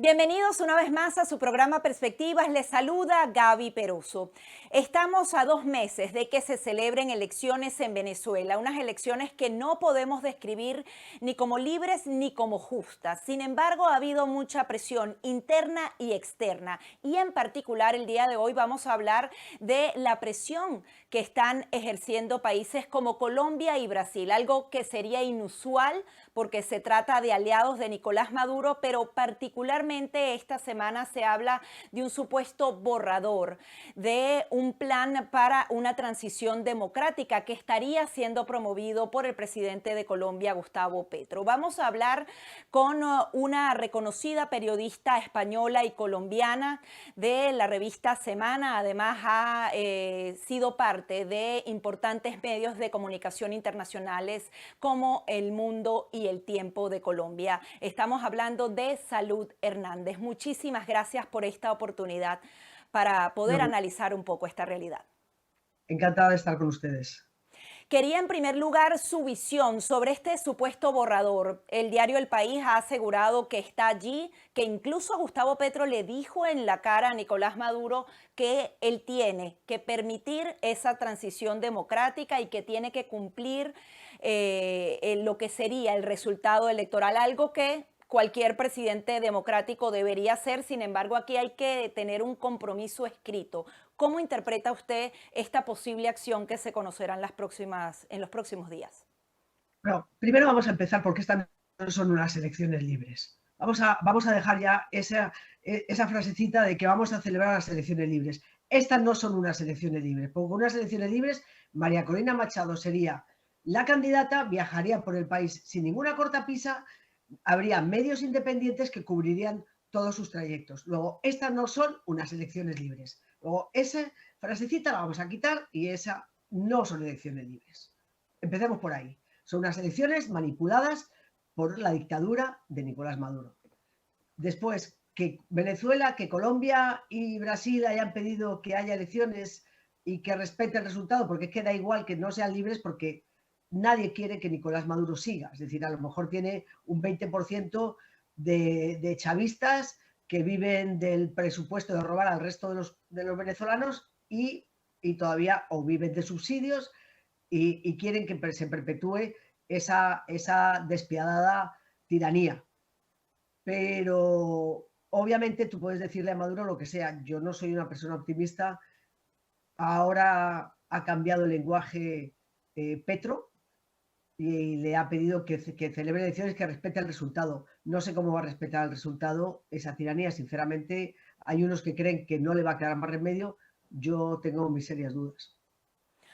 Bienvenidos una vez más a su programa Perspectivas. Les saluda Gaby Peroso. Estamos a 2 meses de que se celebren elecciones en Venezuela, unas elecciones que no podemos describir ni como libres ni como justas. Sin embargo, ha habido mucha presión interna y externa. Y en particular, el día de hoy vamos a hablar de la presión que están ejerciendo países como Colombia y Brasil, algo que sería inusual porque se trata de aliados de Nicolás Maduro, pero particularmente esta semana se habla de un supuesto borrador, de un plan para una transición democrática que estaría siendo promovido por el presidente de Colombia, Gustavo Petro. Vamos a hablar con una reconocida periodista española y colombiana de la revista Semana. Además ha sido parte de importantes medios de comunicación internacionales como El Mundo y El Tiempo de Colombia. Estamos hablando de Salud Hernández. Muchísimas gracias por esta oportunidad para poder No, analizar un poco esta realidad. encantada de estar con ustedes. Quería en primer lugar su visión sobre este supuesto borrador. El diario El País ha asegurado que está allí, que incluso Gustavo Petro le dijo en la cara a Nicolás Maduro que él tiene que permitir esa transición democrática y que tiene que cumplir lo que sería el resultado electoral, algo que cualquier presidente democrático debería hacer. Sin embargo, aquí hay que tener un compromiso escrito. ¿Cómo interpreta usted esta posible acción que se conocerá en los próximos días? Bueno, primero vamos a empezar porque estas no son unas elecciones libres. Vamos a dejar ya esa frasecita de que vamos a celebrar las elecciones libres. Estas no son unas elecciones libres, porque unas elecciones libres, María Corina Machado sería la candidata, viajaría por el país sin ninguna cortapisa, habría medios independientes que cubrirían todos sus trayectos. Luego, estas no son unas elecciones libres. Luego, esa frasecita la vamos a quitar y esa no son elecciones libres. Empecemos por ahí. Son unas elecciones manipuladas por la dictadura de Nicolás Maduro. Después, que Venezuela, que Colombia y Brasil hayan pedido que haya elecciones y que respete el resultado, porque queda igual que no sean libres porque nadie quiere que Nicolás Maduro siga. Es decir, a lo mejor tiene un 20% de chavistas que viven del presupuesto de robar al resto de los venezolanos y todavía o viven de subsidios y quieren que se perpetúe esa despiadada tiranía. Pero obviamente tú puedes decirle a Maduro lo que sea. Yo no soy una persona optimista. Ahora ha cambiado el lenguaje Petro y le ha pedido que celebre elecciones, que respete el resultado. No sé cómo va a respetar el resultado esa tiranía. Sinceramente, hay unos que creen que no le va a quedar más remedio. Yo tengo mis serias dudas.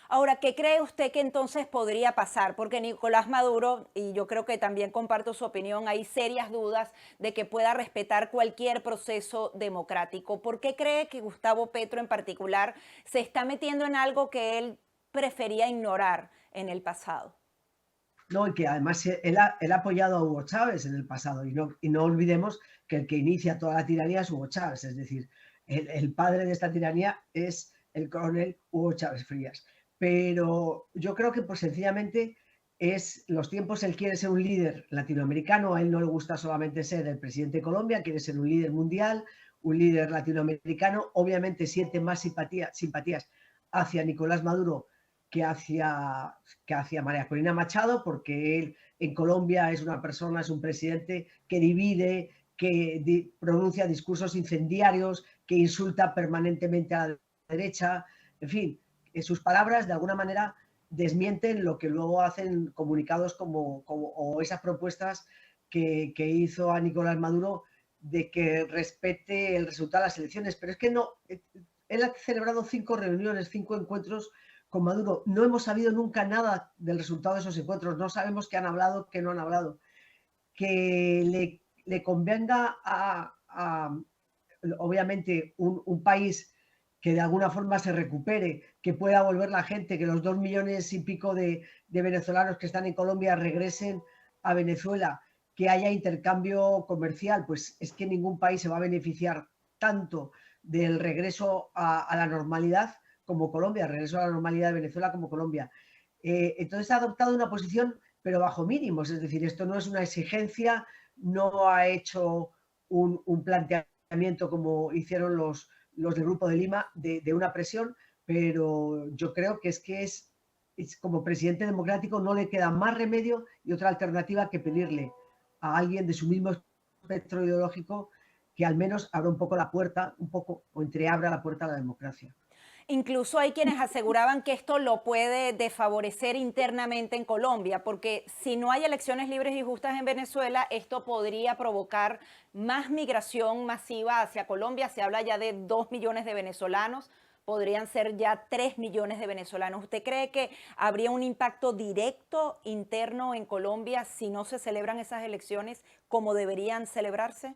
Ahora, ¿qué cree usted que entonces podría pasar? Porque Nicolás Maduro, y yo creo que también comparto su opinión, hay serias dudas de que pueda respetar cualquier proceso democrático. ¿Por qué cree que Gustavo Petro en particular se está metiendo en algo que él prefería ignorar en el pasado? No, y que además él ha apoyado a Hugo Chávez en el pasado y no olvidemos que el que inicia toda la tiranía es Hugo Chávez, es decir, el padre de esta tiranía es el coronel Hugo Chávez Frías. Pero yo creo que pues sencillamente es los tiempos, él quiere ser un líder latinoamericano, a él no le gusta solamente ser el presidente de Colombia, quiere ser un líder mundial, un líder latinoamericano, obviamente siente más simpatías hacia Nicolás Maduro que hacia María Corina Machado, porque él en Colombia es una persona, es un presidente que divide, que pronuncia discursos incendiarios, que insulta permanentemente a la derecha, en fin, sus palabras de alguna manera desmienten lo que luego hacen comunicados o esas propuestas que hizo a Nicolás Maduro de que respete el resultado de las elecciones. Pero es que no, él ha celebrado 5 reuniones, 5 encuentros con Maduro. No hemos sabido nunca nada del resultado de esos encuentros. No sabemos qué han hablado, qué no han hablado. Que le convenga obviamente, un país que de alguna forma se recupere, que pueda volver la gente, que los 2 millones y pico de venezolanos que están en Colombia regresen a Venezuela, que haya intercambio comercial, pues es que ningún país se va a beneficiar tanto del regreso a la normalidad como Colombia, regreso a la normalidad de Venezuela como Colombia. Entonces ha adoptado una posición, pero bajo mínimos, es decir, esto no es una exigencia, no ha hecho un planteamiento como hicieron los del Grupo de Lima de una presión, pero yo creo que es como presidente democrático no le queda más remedio y otra alternativa que pedirle a alguien de su mismo espectro ideológico que al menos abra un poco la puerta, un poco, o entreabra la puerta a la democracia. Incluso hay quienes aseguraban que esto lo puede desfavorecer internamente en Colombia, porque si no hay elecciones libres y justas en Venezuela, esto podría provocar más migración masiva hacia Colombia. Se habla ya de 2 millones de venezolanos, podrían ser ya 3 millones de venezolanos. ¿Usted cree que habría un impacto directo interno en Colombia si no se celebran esas elecciones como deberían celebrarse?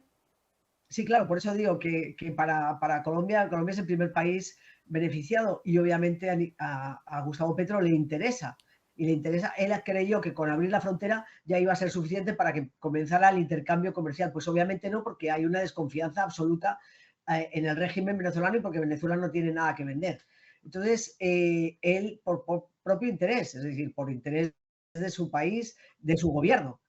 Sí, claro, por eso digo que para Colombia, Colombia es el primer país beneficiado y obviamente a Gustavo Petro le interesa. Y le interesa, él creyó que con abrir la frontera ya iba a ser suficiente para que comenzara el intercambio comercial. Pues obviamente no, porque hay una desconfianza absoluta en el régimen venezolano y porque Venezuela no tiene nada que vender. Entonces, él por propio interés, es decir, por interés de su país, de su gobierno,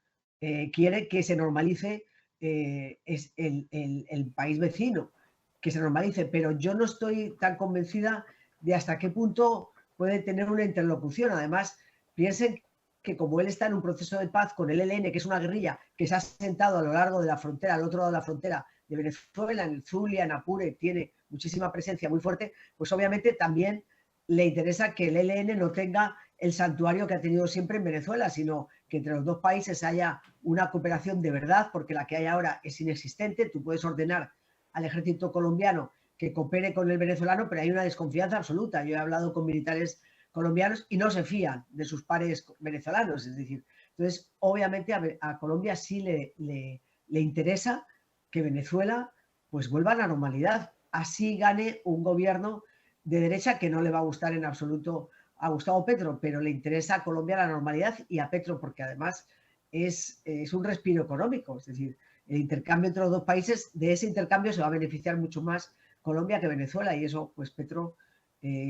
quiere que se normalice es el país vecino, que se normalice, pero yo no estoy tan convencida de hasta qué punto puede tener una interlocución. Además, piensen que como él está en un proceso de paz con el ELN, que es una guerrilla que se ha sentado a lo largo de la frontera, al otro lado de la frontera de Venezuela, en el Zulia, en Apure, tiene muchísima presencia muy fuerte, pues obviamente también le interesa que el ELN no tenga el santuario que ha tenido siempre en Venezuela, sino que entre los dos países haya una cooperación de verdad, porque la que hay ahora es inexistente. Tú puedes ordenar al ejército colombiano que coopere con el venezolano, pero hay una desconfianza absoluta. Yo he hablado con militares colombianos y no se fían de sus pares venezolanos. Es decir, entonces, obviamente a Colombia sí le interesa que Venezuela pues vuelva a la normalidad. Así gane un gobierno de derecha que no le va a gustar en absoluto a Gustavo Petro, pero le interesa a Colombia la normalidad y a Petro porque además es un respiro económico, es decir, el intercambio entre los dos países, de ese intercambio se va a beneficiar mucho más Colombia que Venezuela y eso pues Petro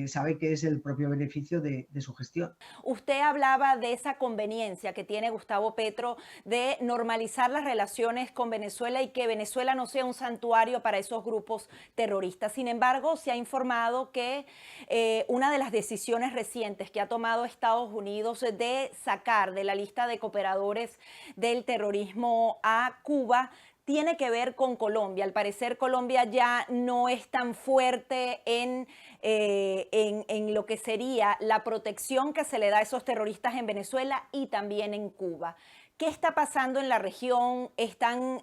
sabe que es el propio beneficio de su gestión. Usted hablaba de esa conveniencia que tiene Gustavo Petro de normalizar las relaciones con Venezuela y que Venezuela no sea un santuario para esos grupos terroristas. Sin embargo, se ha informado que una de las decisiones recientes que ha tomado Estados Unidos de sacar de la lista de cooperadores del terrorismo a Cuba tiene que ver con Colombia. Al parecer, Colombia ya no es tan fuerte en lo que sería la protección que se le da a esos terroristas en Venezuela y también en Cuba. ¿Qué está pasando en la región? ¿Están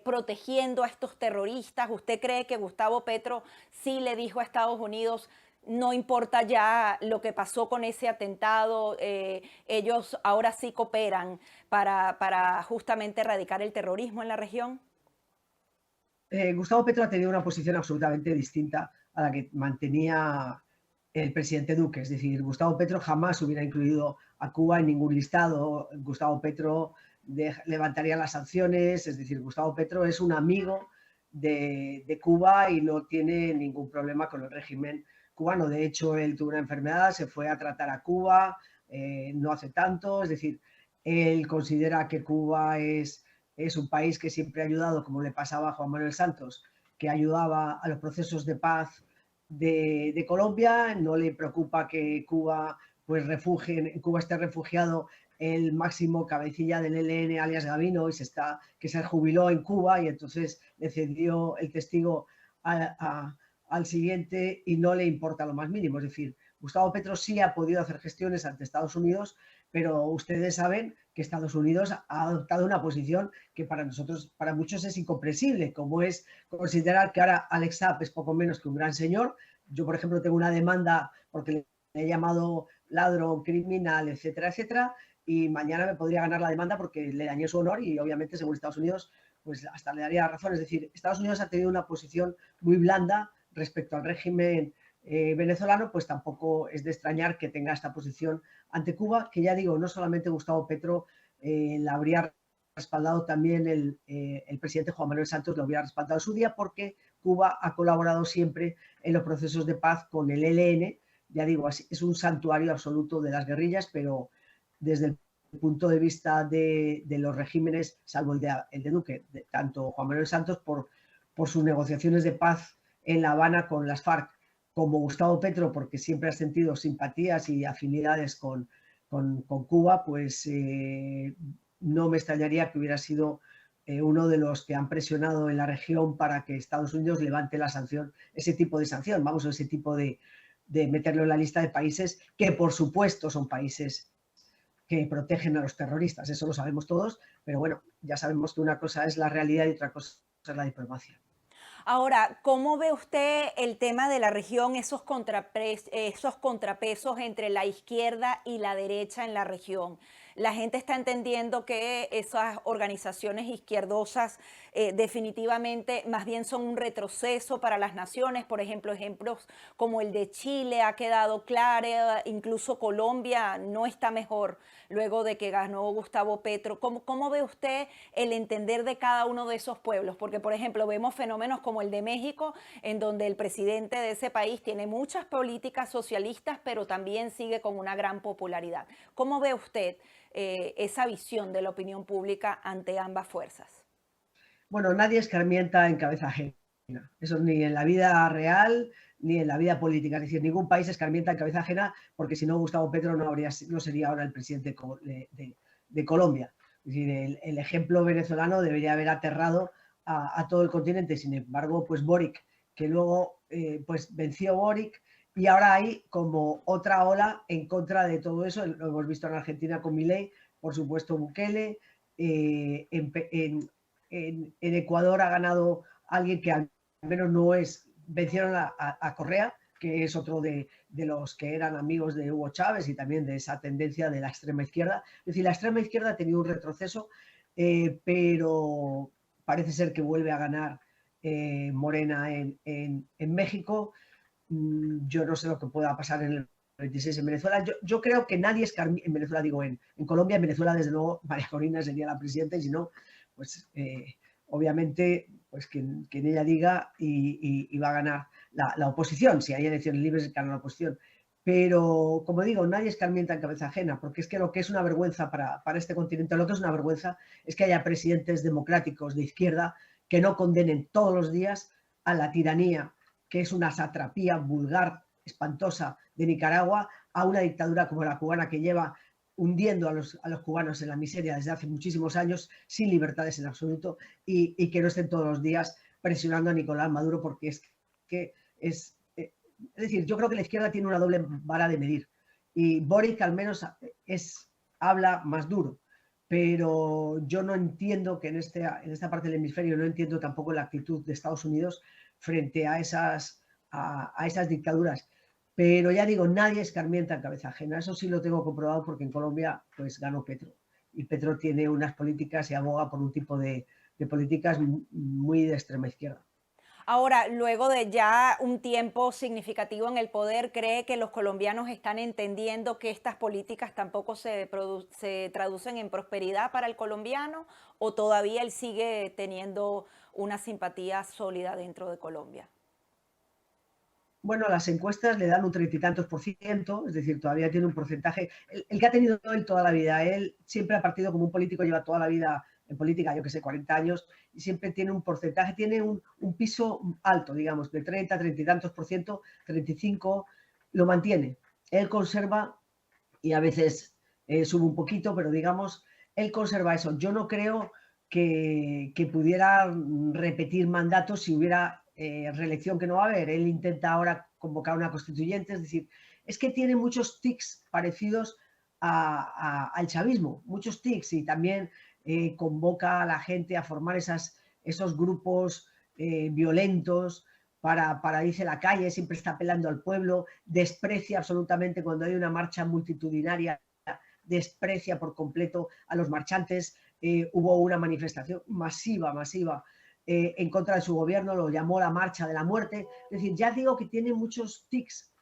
protegiendo a estos terroristas? ¿Usted cree que Gustavo Petro sí le dijo a Estados Unidos, no importa ya lo que pasó con ese atentado, ellos ahora sí cooperan para justamente erradicar el terrorismo en la región? Gustavo Petro ha tenido una posición absolutamente distinta a la que mantenía el presidente Duque. Es decir, Gustavo Petro jamás hubiera incluido a Cuba en ningún listado. Gustavo Petro levantaría las sanciones. Es decir, Gustavo Petro es un amigo de Cuba y no tiene ningún problema con el régimen cubano. De hecho, él tuvo una enfermedad, se fue a tratar a Cuba no hace tanto. Es decir, él considera que Cuba es un país que siempre ha ayudado, como le pasaba a Juan Manuel Santos, que ayudaba a los procesos de paz de Colombia. No le preocupa que Cuba, pues en Cuba esté refugiado el máximo cabecilla del ELN, alias Gavino, que se jubiló en Cuba y entonces le cedió el testigo al siguiente y no le importa lo más mínimo. Es decir, Gustavo Petro sí ha podido hacer gestiones ante Estados Unidos, pero ustedes saben que Estados Unidos ha adoptado una posición que para nosotros, para muchos es incomprensible, como es considerar que ahora Alex Saab es poco menos que un gran señor. Yo, por ejemplo, tengo una demanda porque le he llamado ladrón, criminal, etcétera, etcétera, y mañana me podría ganar la demanda porque le dañé su honor y obviamente, según Estados Unidos, pues hasta le daría razón. Es decir, Estados Unidos ha tenido una posición muy blanda respecto al régimen venezolano, pues tampoco es de extrañar que tenga esta posición ante Cuba, que ya digo, no solamente Gustavo Petro la habría respaldado, también el presidente Juan Manuel Santos lo habría respaldado en su día, porque Cuba ha colaborado siempre en los procesos de paz con el ELN. Ya digo, es un santuario absoluto de las guerrillas, pero desde el punto de vista de los regímenes, salvo el de Duque, tanto Juan Manuel Santos por sus negociaciones de paz en La Habana con las FARC, como Gustavo Petro, porque siempre ha sentido simpatías y afinidades con Cuba, pues no me extrañaría que hubiera sido uno de los que han presionado en la región para que Estados Unidos levante la sanción, ese tipo de sanción, vamos, ese tipo de meterlo en la lista de países que, por supuesto, son países que protegen a los terroristas, eso lo sabemos todos, pero bueno, ya sabemos que una cosa es la realidad y otra cosa es la diplomacia. Ahora, ¿cómo ve usted el tema de la región, esos contrapesos entre la izquierda y la derecha en la región? La gente está entendiendo que esas organizaciones izquierdosas definitivamente más bien son un retroceso para las naciones. Por ejemplo, ejemplos como el de Chile ha quedado claro, incluso Colombia no está mejor luego de que ganó Gustavo Petro. ¿Cómo ve usted el entender de cada uno de esos pueblos? Porque, por ejemplo, vemos fenómenos como el de México, en donde el presidente de ese país tiene muchas políticas socialistas, pero también sigue con una gran popularidad. ¿Cómo ve usted esa visión de la opinión pública ante ambas fuerzas? Bueno, nadie escarmienta en cabeza ajena. Eso ni en la vida real ni en la vida política. Es decir, ningún país escarmienta en cabeza ajena, porque si no, Gustavo Petro no sería ahora el presidente de Colombia. Es decir, el ejemplo venezolano debería haber aterrado a todo el continente. Sin embargo, pues Boric, que luego pues venció Boric, y ahora hay como otra ola en contra de todo eso. Lo hemos visto en Argentina con Milei, por supuesto Bukele, en Ecuador ha ganado alguien que al menos no es, vencieron a Correa, que es otro de los que eran amigos de Hugo Chávez y también de esa tendencia de la extrema izquierda. Es decir, la extrema izquierda ha tenido un retroceso, pero parece ser que vuelve a ganar Morena en México. Yo no sé lo que pueda pasar en el 26 en Venezuela. Yo creo que nadie es en Venezuela, digo, en Colombia. En Venezuela, desde luego, María Corina sería la presidenta, y si no, pues obviamente, pues quien ella diga, y va a ganar la oposición. Si hay elecciones libres, gana la oposición. Pero, como digo, nadie escarmienta en cabeza ajena, porque es que lo que es una vergüenza para este continente, lo que es una vergüenza es que haya presidentes democráticos de izquierda que no condenen todos los días a la tiranía, que es una satrapía vulgar, espantosa, de Nicaragua, a una dictadura como la cubana, que lleva hundiendo a los cubanos en la miseria desde hace muchísimos años, sin libertades en absoluto, y que no estén todos los días presionando a Nicolás Maduro, porque es decir, yo creo que la izquierda tiene una doble vara de medir, y Boric al menos habla más duro, pero yo no entiendo que en esta parte del hemisferio, no entiendo tampoco la actitud de Estados Unidos frente a esas dictaduras. Pero ya digo, nadie escarmienta en cabeza ajena. Eso sí lo tengo comprobado, porque en Colombia pues ganó Petro. Y Petro tiene unas políticas y aboga por un tipo de políticas muy de extrema izquierda. Ahora, luego de ya un tiempo significativo en el poder, ¿cree que los colombianos están entendiendo que estas políticas tampoco se traducen en prosperidad para el colombiano, o todavía él sigue teniendo una simpatía sólida dentro de Colombia? Bueno, las encuestas le dan un 30 y tantos %, es decir, todavía tiene un porcentaje, el que ha tenido él toda la vida. Él siempre ha partido como un político, lleva toda la vida en política, yo que sé, 40 años, y siempre tiene un porcentaje, tiene un piso alto, digamos, de 30 y tantos %, 35, lo mantiene. Él conserva, y a veces sube un poquito, pero digamos, él conserva eso. Yo no creo que pudiera repetir mandatos si hubiera reelección, que no va a haber. Él intenta ahora convocar una constituyente, es decir, es que tiene muchos tics parecidos al chavismo, muchos tics, y también convoca a la gente a formar esos grupos violentos para irse a la calle, siempre está apelando al pueblo, desprecia absolutamente cuando hay una marcha multitudinaria, desprecia por completo a los marchantes. Hubo una manifestación masiva en contra de su gobierno, lo llamó la marcha de la muerte. Es decir, ya digo que tiene muchos tics,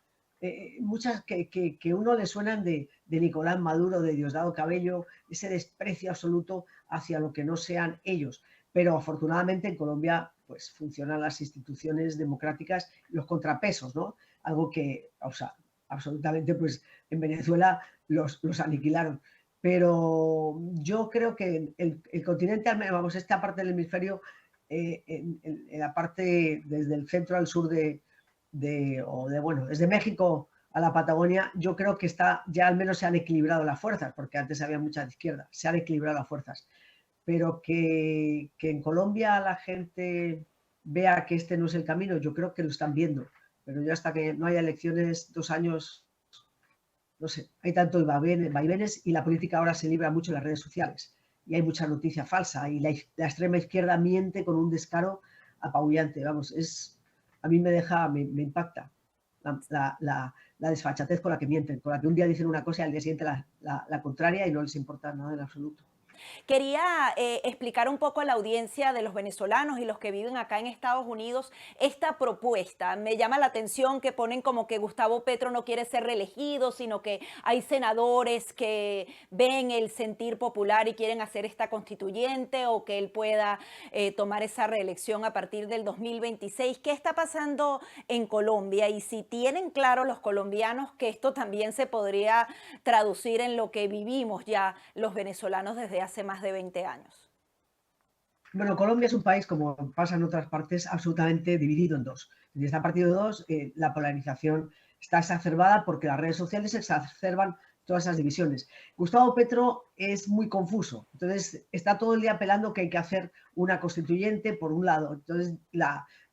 muchas que uno le suenan de Nicolás Maduro, de Diosdado Cabello, ese desprecio absoluto hacia lo que no sean ellos. Pero afortunadamente en Colombia pues funcionan las instituciones democráticas, los contrapesos, ¿no? Algo que, o sea, absolutamente, pues en Venezuela los aniquilaron. pero yo creo que el continente, vamos, esta parte del hemisferio, en la parte desde el centro al sur bueno, desde México a la Patagonia, yo creo que ya al menos se han equilibrado las fuerzas, porque antes había mucha izquierda, se han equilibrado las fuerzas, pero que en Colombia la gente vea que este no es el camino, yo creo que lo están viendo, pero yo hasta que no haya elecciones 2 años, no sé, hay tanto vaivenes y la política ahora se libra mucho en las redes sociales y hay mucha noticia falsa y la extrema izquierda miente con un descaro apabullante, vamos, a mí me impacta la desfachatez con la que mienten, con la que un día dicen una cosa y al día siguiente la contraria y no les importa nada en absoluto. Quería explicar un poco a la audiencia de los venezolanos y los que viven acá en Estados Unidos esta propuesta. Me llama la atención que ponen como que Gustavo Petro no quiere ser reelegido, sino que hay senadores que ven el sentir popular y quieren hacer esta constituyente o que él pueda tomar esa reelección a partir del 2026. ¿Qué está pasando en Colombia? Y si tienen claro los colombianos que esto también se podría traducir en lo que vivimos ya los venezolanos desde hace más de 20 años. Bueno, Colombia es un país, como pasa en otras partes, absolutamente dividido en dos. Y está partido de dos, la polarización está exacerbada porque las redes sociales exacerban todas esas divisiones. Gustavo Petro es muy confuso, entonces está todo el día apelando que hay que hacer una constituyente por un lado. Entonces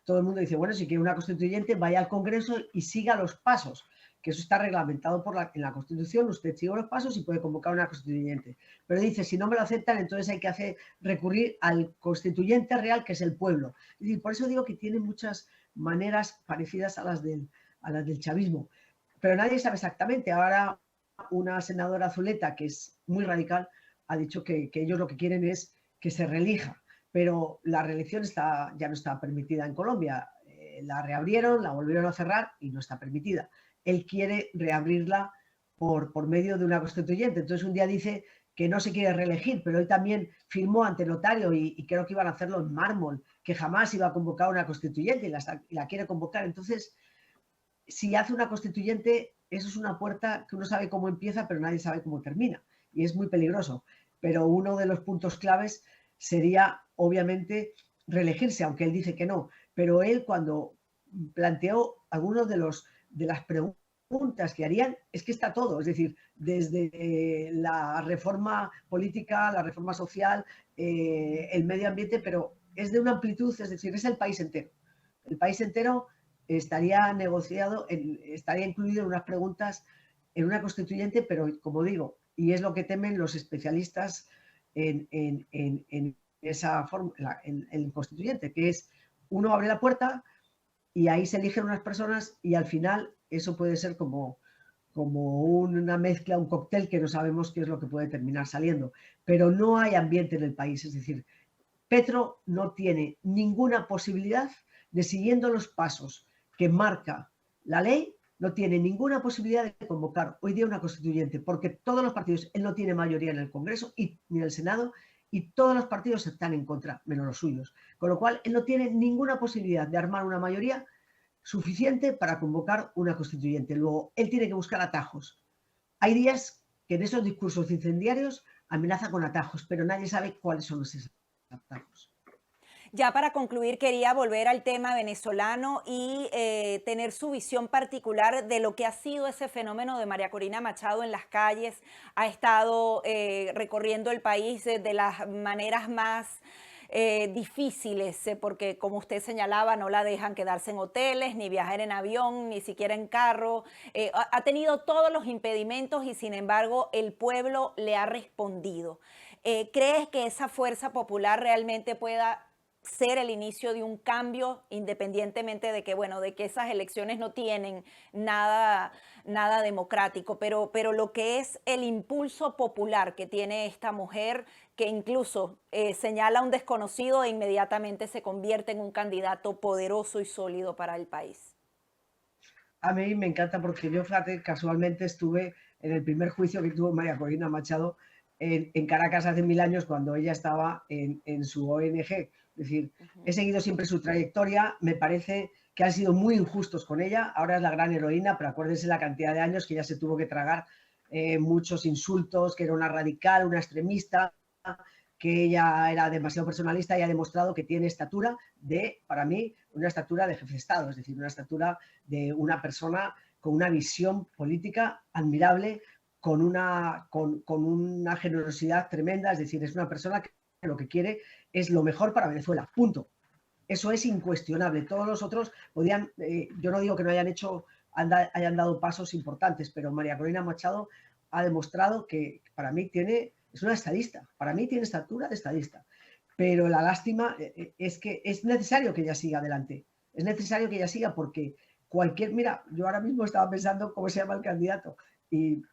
todo el mundo dice, bueno, si quiere una constituyente, vaya al Congreso y siga los pasos, que eso está reglamentado en la Constitución, usted sigue los pasos y puede convocar una constituyente. Pero dice, si no me lo aceptan, entonces hay que recurrir al constituyente real, que es el pueblo. Es decir, por eso digo que tiene muchas maneras parecidas a las del chavismo, pero nadie sabe exactamente. Ahora una senadora Zuleta, que es muy radical, ha dicho que ellos lo que quieren es que se reelija, pero la reelección ya no está permitida en Colombia. La reabrieron, la volvieron a cerrar y no está permitida. Él quiere reabrirla por medio de una constituyente. Entonces un día dice que no se quiere reelegir, pero él también firmó ante notario y creo que iban a hacerlo en mármol, que jamás iba a convocar una constituyente y la quiere convocar. Entonces, si hace una constituyente, eso es una puerta que uno sabe cómo empieza, pero nadie sabe cómo termina. Y es muy peligroso. Pero uno de los puntos claves sería, obviamente, reelegirse, aunque él dice que no. Pero él, cuando planteó algunos de las preguntas que harían, es que está todo, es decir, desde la reforma política, la reforma social, el medio ambiente, pero es de una amplitud, es decir, es el país entero. El país entero estaría estaría incluido en unas preguntas en una constituyente, pero como digo, y es lo que temen los especialistas en esa forma, en el constituyente, que es uno abre la puerta y ahí se eligen unas personas y al final eso puede ser como una mezcla, un cóctel que no sabemos qué es lo que puede terminar saliendo. Pero no hay ambiente en el país, es decir, Petro no tiene ninguna posibilidad de, siguiendo los pasos que marca la ley, no tiene ninguna posibilidad de convocar hoy día una constituyente, porque todos los partidos, él no tiene mayoría en el Congreso ni en el Senado, y todos los partidos están en contra, menos los suyos. Con lo cual, él no tiene ninguna posibilidad de armar una mayoría suficiente para convocar una constituyente. Luego, él tiene que buscar atajos. Hay días que en esos discursos incendiarios amenaza con atajos, pero nadie sabe cuáles son esos atajos. Ya para concluir, quería volver al tema venezolano y tener su visión particular de lo que ha sido ese fenómeno de María Corina Machado en las calles. Ha estado recorriendo el país de las maneras más difíciles, porque como usted señalaba, no la dejan quedarse en hoteles, ni viajar en avión, ni siquiera en carro. Ha tenido todos los impedimentos y sin embargo el pueblo le ha respondido. ¿Crees que esa fuerza popular realmente pueda ser el inicio de un cambio, independientemente de que, bueno, de que esas elecciones no tienen nada democrático, pero lo que es el impulso popular que tiene esta mujer, que incluso señala a un desconocido e inmediatamente se convierte en un candidato poderoso y sólido para el país? A mí me encanta porque yo, fíjate, casualmente estuve en el primer juicio que tuvo María Corina Machado en Caracas hace 1000 años, cuando ella estaba en su ONG. Es decir, he seguido siempre su trayectoria, me parece que han sido muy injustos con ella, ahora es la gran heroína, pero acuérdense la cantidad de años que ella se tuvo que tragar muchos insultos, que era una radical, una extremista, que ella era demasiado personalista y ha demostrado que tiene estatura para mí, una estatura de jefe de Estado, es decir, una estatura de una persona con una visión política admirable, con una generosidad tremenda, es decir, es una persona que lo que quiere es lo mejor para Venezuela, punto. Eso es incuestionable. Todos los otros podían, yo no digo que no hayan dado pasos importantes, pero María Corina Machado ha demostrado que para mí es una estadista, para mí tiene estatura de estadista. Pero la lástima es que es necesario que ella siga adelante. Es necesario que ella siga porque mira, yo ahora mismo estaba pensando cómo se llama el candidato y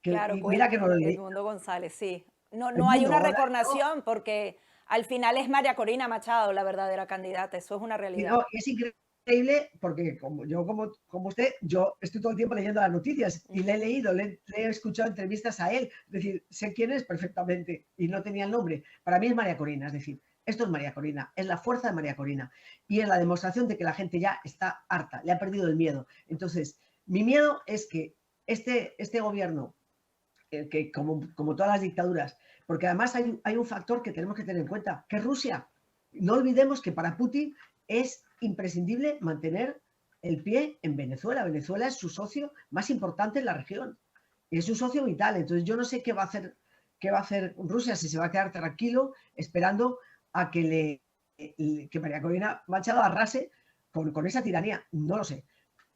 Claro, mira que no lo leí. Edmundo González, sí. No hay Edmundo, una ¿verdad? recornación porque al final es María Corina Machado la verdadera candidata, eso es una realidad. No, es increíble porque como usted, yo estoy todo el tiempo leyendo las noticias y le he leído, le he escuchado entrevistas a él, es decir, sé quién es perfectamente y no tenía el nombre. Para mí es María Corina, es decir, esto es María Corina, es la fuerza de María Corina y es la demostración de que la gente ya está harta, le ha perdido el miedo. Entonces, mi miedo es que este gobierno, que como todas las dictaduras, porque además hay un factor que tenemos que tener en cuenta, que es Rusia. No olvidemos que para Putin es imprescindible mantener el pie en Venezuela. Venezuela es su socio más importante en la región. Es su socio vital. Entonces yo no sé qué va a hacer Rusia, si se va a quedar tranquilo esperando a que María Corina Machado arrase con esa tiranía. No lo sé.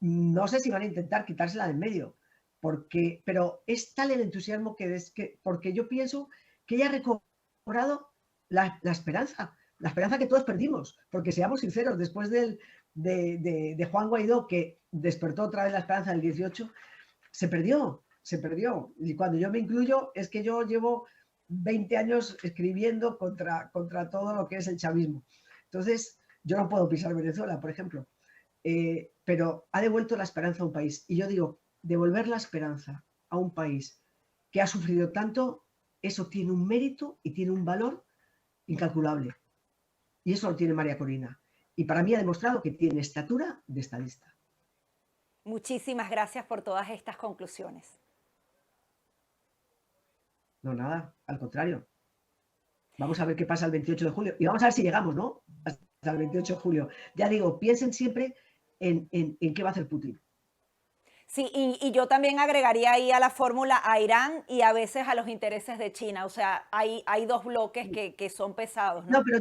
No sé si van a intentar quitársela de en medio. Pero es tal el entusiasmo porque yo pienso que ella ha recobrado la esperanza que todos perdimos, porque seamos sinceros, después de Juan Guaidó, que despertó otra vez la esperanza del 18, se perdió. Y cuando yo me incluyo, es que yo llevo 20 años escribiendo contra todo lo que es el chavismo. Entonces, yo no puedo pisar Venezuela, por ejemplo, pero ha devuelto la esperanza a un país. Y yo digo, devolver la esperanza a un país que ha sufrido tanto, eso tiene un mérito y tiene un valor incalculable. Y eso lo tiene María Corina. Y para mí ha demostrado que tiene estatura de estadista. Muchísimas gracias por todas estas conclusiones. No, nada, al contrario. Vamos a ver qué pasa el 28 de julio. Y vamos a ver si llegamos, ¿no? Hasta el 28 de julio. Ya digo, piensen siempre en qué va a hacer Putin. Sí, y yo también agregaría ahí a la fórmula a Irán y a veces a los intereses de China. O sea, hay dos bloques que son pesados, ¿no? No, pero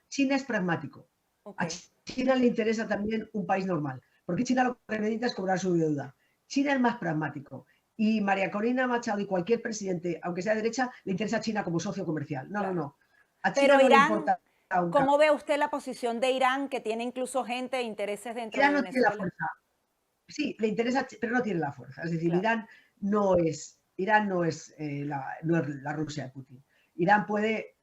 China es pragmático. Okay. A China le interesa también un país normal, porque China lo que necesita es cobrar su deuda. China es más pragmático. Y María Corina Machado y cualquier presidente, aunque sea de derecha, le interesa a China como socio comercial. No, claro. No. A China pero no Irán, le importa. ¿cómo ve usted la posición de Irán, que tiene incluso gente e intereses dentro Irán de no Venezuela? tiene la fuerza. Sí, le interesa, pero no tiene la fuerza. Es decir, Claro. Irán no es la Rusia de Putin. Irán puede,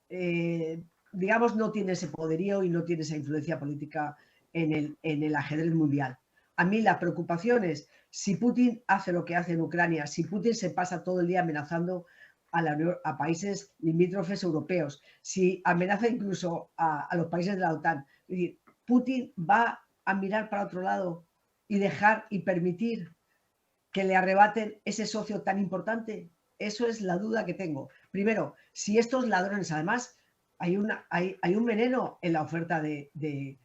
digamos, no tiene ese poderío y no tiene esa influencia política en el ajedrez mundial. A mí la preocupación es si Putin hace lo que hace en Ucrania, si Putin se pasa todo el día amenazando a países limítrofes europeos, si amenaza incluso a los países de la OTAN. Es decir, Putin va a mirar para otro lado y dejar y permitir que le arrebaten ese socio tan importante. Eso es la duda que tengo. Primero, si estos ladrones, además, hay un veneno en la oferta de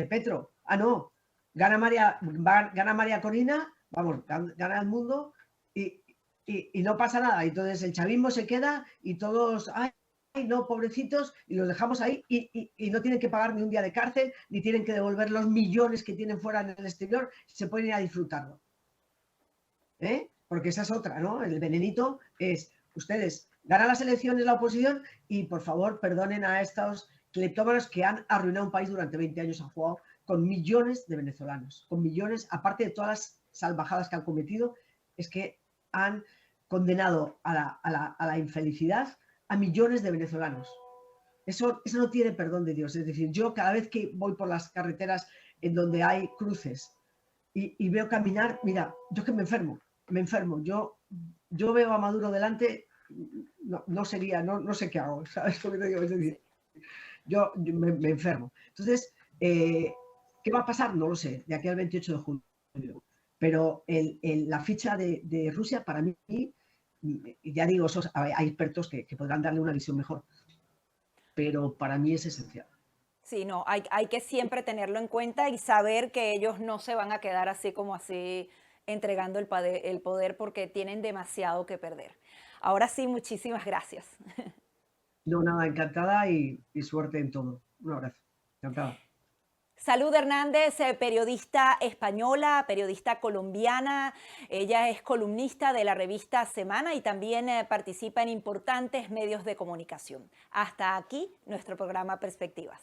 Petro. Ah, no, gana María Corina, vamos, gana el mundo y no pasa nada. Entonces el chavismo se queda y todos, ay, no, pobrecitos, y los dejamos ahí y no tienen que pagar ni un día de cárcel, ni tienen que devolver los millones que tienen fuera en el exterior, se pueden ir a disfrutarlo. Porque esa es otra, ¿no? El venenito es, ustedes ganan las elecciones la oposición y por favor perdonen a estos cleptómanos que han arruinado un país durante 20 años, han jugado con millones de venezolanos, con millones, aparte de todas las salvajadas que han cometido, es que han condenado a la infelicidad a millones de venezolanos. Eso no tiene perdón de Dios. Es decir, yo cada vez que voy por las carreteras en donde hay cruces y veo caminar, mira, yo que me enfermo. Yo veo a Maduro delante, no sé qué hago, ¿sabes lo que te digo? Es decir, yo me enfermo. Entonces, ¿qué va a pasar? No lo sé, de aquí al 28 de julio. Pero la ficha de Rusia, para mí, Y ya digo, hay expertos que podrán darle una visión mejor, pero para mí es esencial. Sí, no, hay que siempre tenerlo en cuenta y saber que ellos no se van a quedar así como así entregando el poder porque tienen demasiado que perder. Ahora sí, muchísimas gracias. No, nada, encantada y suerte en todo. Un abrazo. Encantada. Salud Hernández, periodista española, periodista colombiana. Ella es columnista de la revista Semana y también participa en importantes medios de comunicación. Hasta aquí nuestro programa Perspectivas.